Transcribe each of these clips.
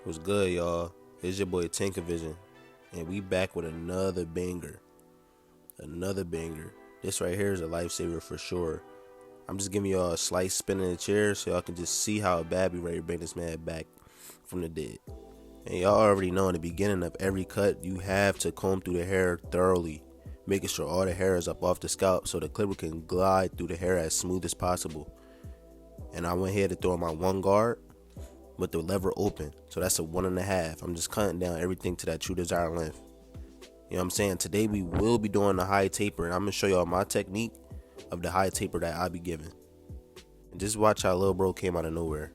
What's good, y'all? It's your boy Tinker Vision, and we back with another banger. Another banger. This right here is a lifesaver for sure. I'm just giving y'all a slight spin in the chair so y'all can just see how bad we ready to bring this man back from the dead. And y'all already know in the beginning of every cut, you have to comb through the hair thoroughly, making sure all the hair is up off the scalp so the clipper can glide through the hair as smooth as possible. And I went ahead to throw in my one guard with the lever open, so that's a 1.5. I'm just cutting down everything to that true desired length. You know what I'm saying? Today we will be doing the high taper, and I'm gonna show y'all my technique of the high taper that I be giving. And just watch how little bro came out of nowhere.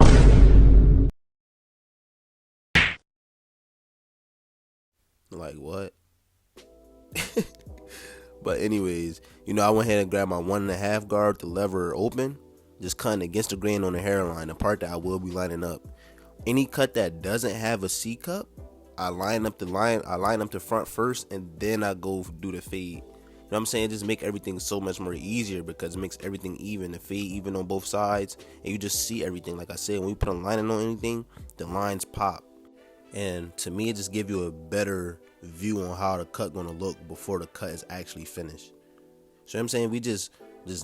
Like what? But anyways, I went ahead and grabbed my 1.5 guard with the lever open, just cutting against the grain on the hairline, the part that I will be lining up. Any cut that doesn't have a C cup, I line up the front first, and then I go do the fade. You know what I'm saying? Just make everything so much more easier because it makes everything even. The fade even on both sides, and you just see everything. Like I said, when you put a lining on anything, the lines pop. And to me, it just gives you a better view on how the cut gonna look before the cut is actually finished. So I'm saying we just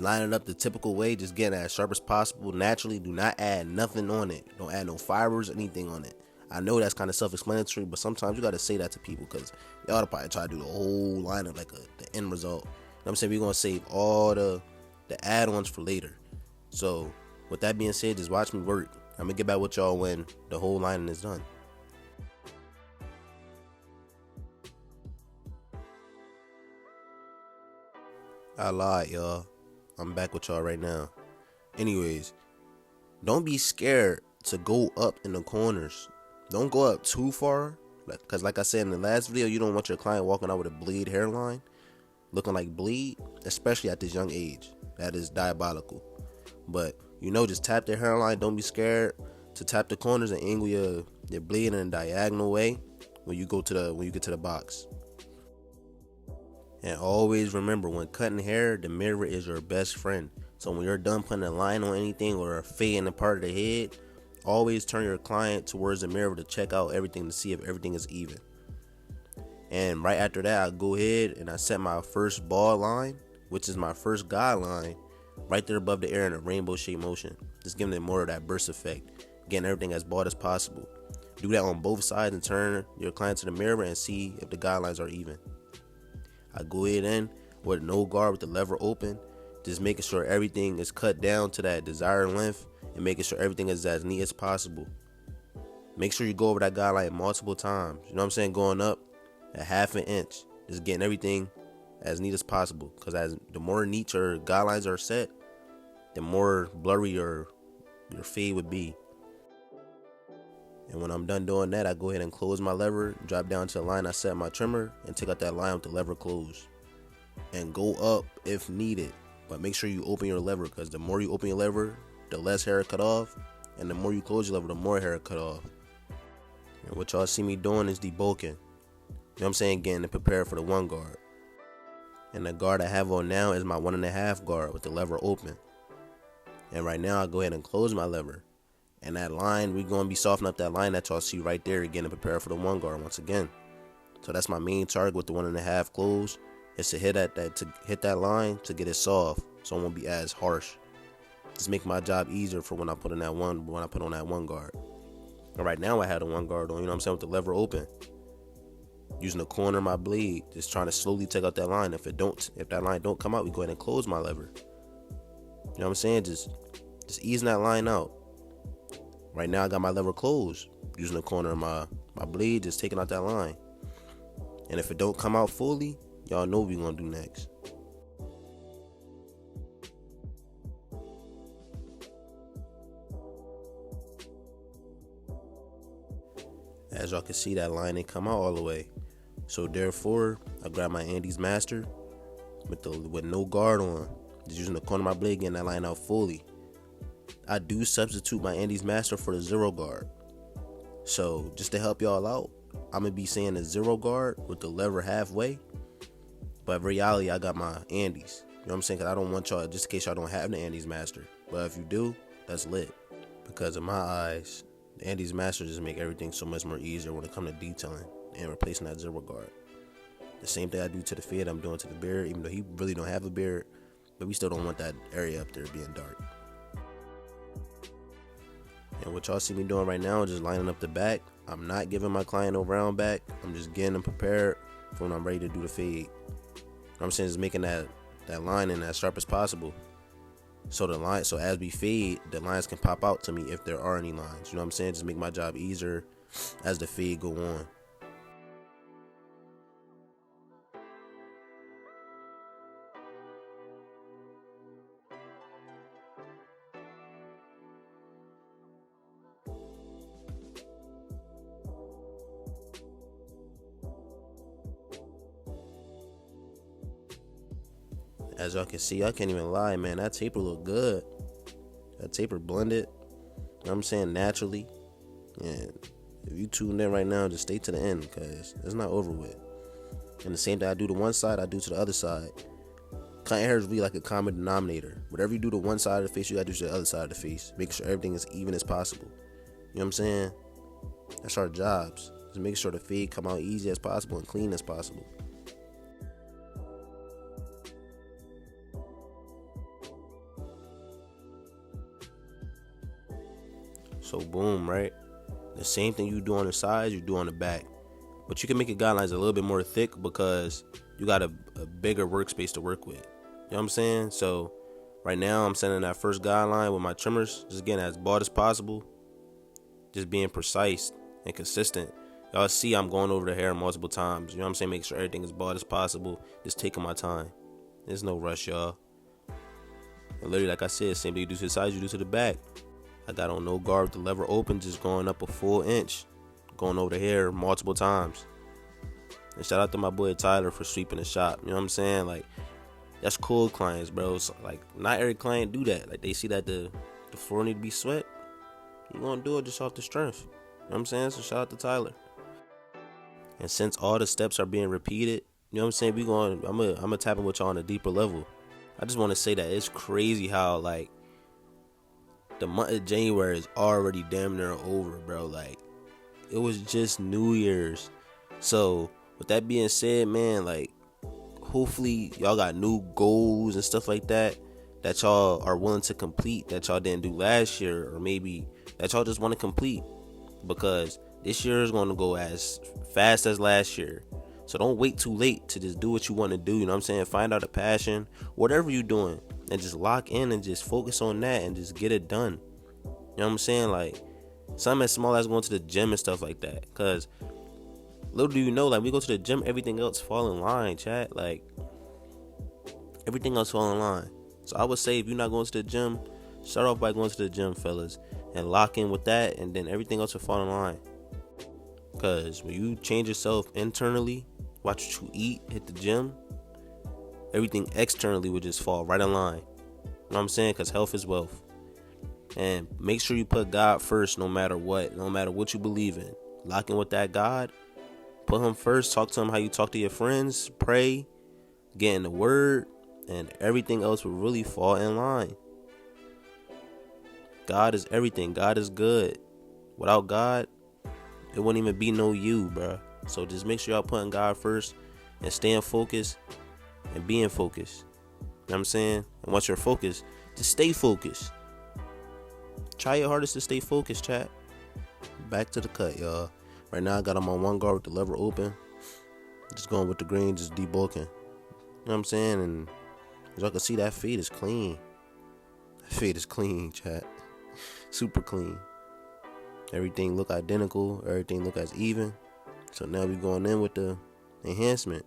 line it up the typical way, just getting it as sharp as possible naturally. Do not add nothing on it. Don't add no fibers, anything on it. I know that's kind of self-explanatory, but sometimes you gotta say that to people because y'all probably try to do the whole lineup like the end result. You know what I'm saying? We're gonna save all the add-ons for later. So with that being said, just watch me work. I'm gonna get back with y'all when the whole lining is done. I lied, y'all. I'm back with y'all right now. Anyways, don't be scared to go up in the corners. Don't go up too far, because like I said in the last video, you don't want your client walking out with a bleed hairline, looking like bleed, especially at this young age. That is diabolical. But just tap the hairline. Don't be scared to tap the corners and angle your bleed in a diagonal way when you get to the box. And always remember, when cutting hair, the mirror is your best friend. So when you're done putting a line on anything or a fade in a part of the head, always turn your client towards the mirror to check out everything to see if everything is even. And right after that, I go ahead and I set my first ball line, which is my first guideline, right there above the ear in a rainbow shape motion. Just giving it more of that burst effect, getting everything as bald as possible. Do that on both sides and turn your client to the mirror and see if the guidelines are even. I go ahead in with no guard with the lever open, just making sure everything is cut down to that desired length and making sure everything is as neat as possible. Make sure you go over that guideline multiple times. You know what I'm saying? Going up a 1/2 inch, just getting everything as neat as possible. Because as the more neat your guidelines are set, the more blurry your fade would be. And when I'm done doing that, I go ahead and close my lever, drop down to the line I set my trimmer, and take out that line with the lever closed. And go up if needed. But make sure you open your lever, because the more you open your lever, the less hair cut off. And the more you close your lever, the more hair cut off. And what y'all see me doing is debulking. You know what I'm saying? Getting to prepare for the one guard. And the guard I have on now is my 1.5 guard with the lever open. And right now, I go ahead and close my lever. And that line, we're going to be softening up that line that y'all see right there again to prepare for the one guard once again. So that's my main target with the 1.5 close, is to hit that line to get it soft, so it won't be as harsh. Just make my job easier for when I put on that one guard. And right now I had a one guard on, you know what I'm saying, with the lever open, using the corner of my blade, just trying to slowly take out that line. If that line don't come out, we go ahead and close my lever. You know what I'm saying? Just easing that line out. Right now I got my lever closed, using the corner of my blade, just taking out that line. And if it don't come out fully, y'all know what we gonna do next. As y'all can see, that line didn't come out all the way. So therefore, I grab my Andes Master with no guard on, just using the corner of my blade, getting that line out fully. I do substitute my Andes Master for the 0 guard. So just to help y'all out, I'm gonna be saying a 0 guard with the lever halfway. But in reality, I got my Andes. You know what I'm saying? Because I don't want y'all, just in case y'all don't have the Andes Master. But if you do, that's lit. Because in my eyes, And these masters just make everything so much more easier when it comes to detailing and replacing that zero guard. The same thing I do to the fade, I'm doing to the beard, even though he really don't have a beard, but we still don't want that area up there being dark. And what y'all see me doing right now is just lining up the back. I'm not giving my client no round back. I'm just getting them prepared for when I'm ready to do the fade. You know what I'm saying? Is making that line in as sharp as possible. So as we fade, the lines can pop out to me if there are any lines. You know what I'm saying? Just make my job easier as the fade go on. As y'all can see, I can't even lie, man. That taper look good. That taper blended. You know what I'm saying? Naturally. And if you tuned in right now, just stay to the end because it's not over with. And the same thing I do to one side, I do to the other side. Cutting hair is really like a common denominator. Whatever you do to one side of the face, you gotta do to the other side of the face. Make sure everything is even as possible. You know what I'm saying? That's our jobs. Just make sure the fade come out easy as possible and clean as possible. So boom, right? The same thing you do on the sides, you do on the back. But you can make your guidelines a little bit more thick because you got a bigger workspace to work with. You know what I'm saying? So right now I'm sending that first guideline with my trimmers, just getting as broad as possible. Just being precise and consistent. Y'all see I'm going over the hair multiple times. You know what I'm saying? Make sure everything is broad as possible. Just taking my time. There's no rush, y'all. And literally, like I said, same thing you do to the sides, you do to the back. I got on no guard with the lever open, just going up a full inch, going over the hair multiple times. And shout out to my boy Tyler for sweeping the shop. You know what I'm saying? Like, that's cool clients, bro. So, like, not every client do that. Like, they see that the floor need to be swept. You gonna do it just off the strength. You know what I'm saying? So shout out to Tyler. And since all the steps are being repeated, you know what I'm saying? I'm gonna tap in with y'all on a deeper level. I just want to say that it's crazy how, like, the month of January is already damn near over, bro. Like, it was just New Year's. So with that being said, man, like, hopefully y'all got new goals and stuff like that y'all are willing to complete that y'all didn't do last year, or maybe that y'all just want to complete, because this year is going to go as fast as last year. So don't wait too late to just do what you want to do. You know what I'm saying? Find out a passion, whatever you're doing, and just lock in and just focus on that and just get it done. You know what I'm saying? Like, something as small as going to the gym and stuff like that. Because little do you know, like, we go to the gym, everything else fall in line, chat. Like, everything else fall in line. So I would say, if you're not going to the gym, start off by going to the gym, fellas, and lock in with that, and then everything else will fall in line. Because when you change yourself internally, watch what you eat, hit the gym, everything externally will just fall right in line. You know what I'm saying? Because health is wealth. And make sure you put God first no matter what you believe in. Lock in with that God. Put him first. Talk to him how you talk to your friends. Pray. Get in the word. And everything else will really fall in line. God is everything. God is good. Without God, it wouldn't even be no you, bro. So just make sure y'all putting God first and staying focused and being focused. You know what I'm saying? And once you're focused, just stay focused. Try your hardest to stay focused, chat. Back to the cut, y'all. Right now I got on my one guard with the lever open. Just going with the green, just debulking. You know what I'm saying? And as y'all can see, that fade is clean. That fade is clean, chat. Super clean. Everything look identical. Everything look as even. So now we going in with the enhancement.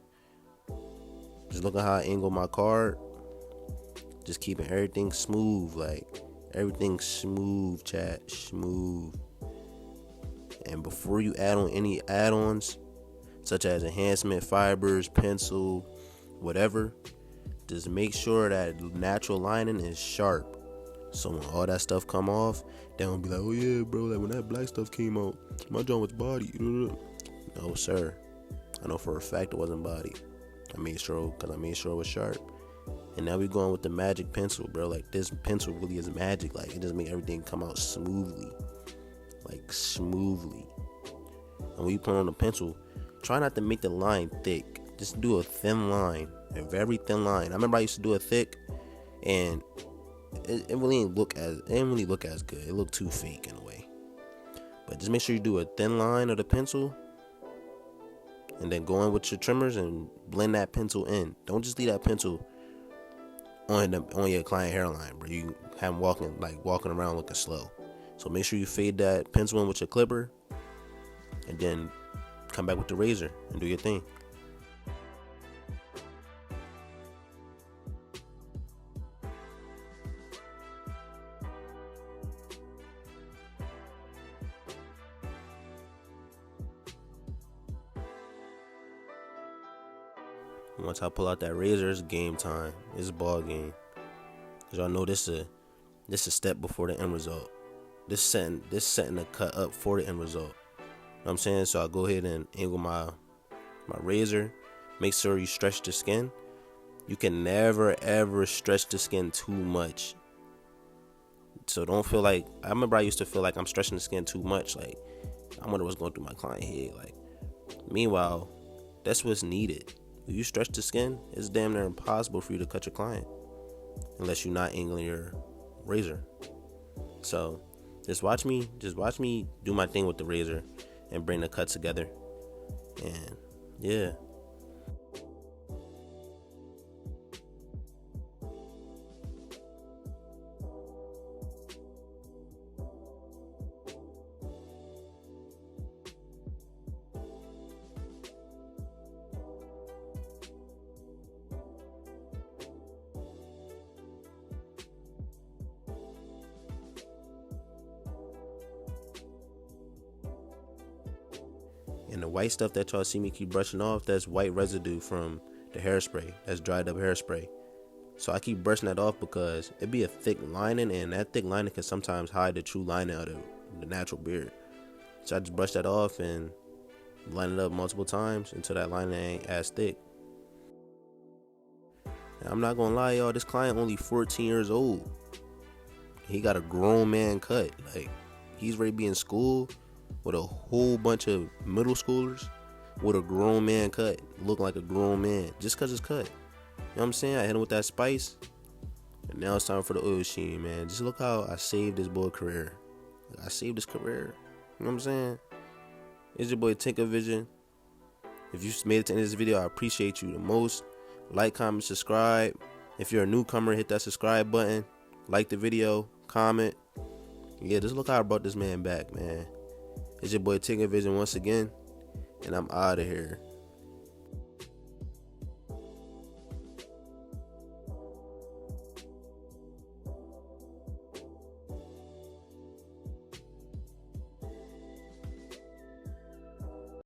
Just look at how I angle my card. Just keeping everything smooth. Like, everything smooth, chat. Smooth. And before you add on any add-ons, such as enhancement, fibers, pencil, whatever, just make sure that natural lining is sharp. So when all that stuff come off, they won't be like, oh yeah, bro, like when that black stuff came out, my joint was body. No, sir. I know for a fact it wasn't body. I made sure it was sharp. And now we going with the magic pencil, bro. Like, this pencil really is magic. Like, it just make everything come out smoothly. like smoothly. And when you put on a pencil, try not to make the line thick. Just do a thin line, a very thin line. I remember I used to do it thick, and it really didn't look as good. It looked too fake in a way. But just make sure you do a thin line of the pencil, and then go in with your trimmers and blend that pencil in. Don't just leave that pencil on your client hairline, bro. You have them walking around looking slow. So make sure you fade that pencil in with your clipper, and then come back with the razor and do your thing. Once I pull out that razor, it's game time. It's a ball game. Cause y'all know this a step before the end result. This setting the cut up for the end result. You know what I'm saying? So I go ahead and angle my razor. Make sure you stretch the skin. You can never ever stretch the skin too much. So don't feel like, I remember I used to feel like I'm stretching the skin too much. Like, I wonder what's going through my client head. Like, meanwhile, that's what's needed. If you stretch the skin, it's damn near impossible for you to cut your client unless you're not angling your razor. So just watch me do my thing with the razor and bring the cuts together. And yeah. And the white stuff that y'all see me keep brushing off, that's white residue from the hairspray. That's dried up hairspray. So I keep brushing that off because it be a thick lining, and that thick lining can sometimes hide the true lining of the natural beard. So I just brush that off and line it up multiple times until that lining ain't as thick. And I'm not gonna lie, y'all, this client only 14 years old. He got a grown man cut. Like, he's ready to be in school with a whole bunch of middle schoolers with a grown man cut, looking like a grown man just because it's cut. You know what I'm saying? I hit him with that spice, and now it's time for the oil sheen, man. Just look how I saved this boy career. I saved his career. You know what I'm saying? It's your boy Tinker Vision. If you made it to the end of this video, I appreciate you the most. Like, comment, subscribe. If you're a newcomer, hit that subscribe button. Like the video, comment. Yeah, just look how I brought this man back, man. It's your boy Tinker Vision once again, and I'm out of here.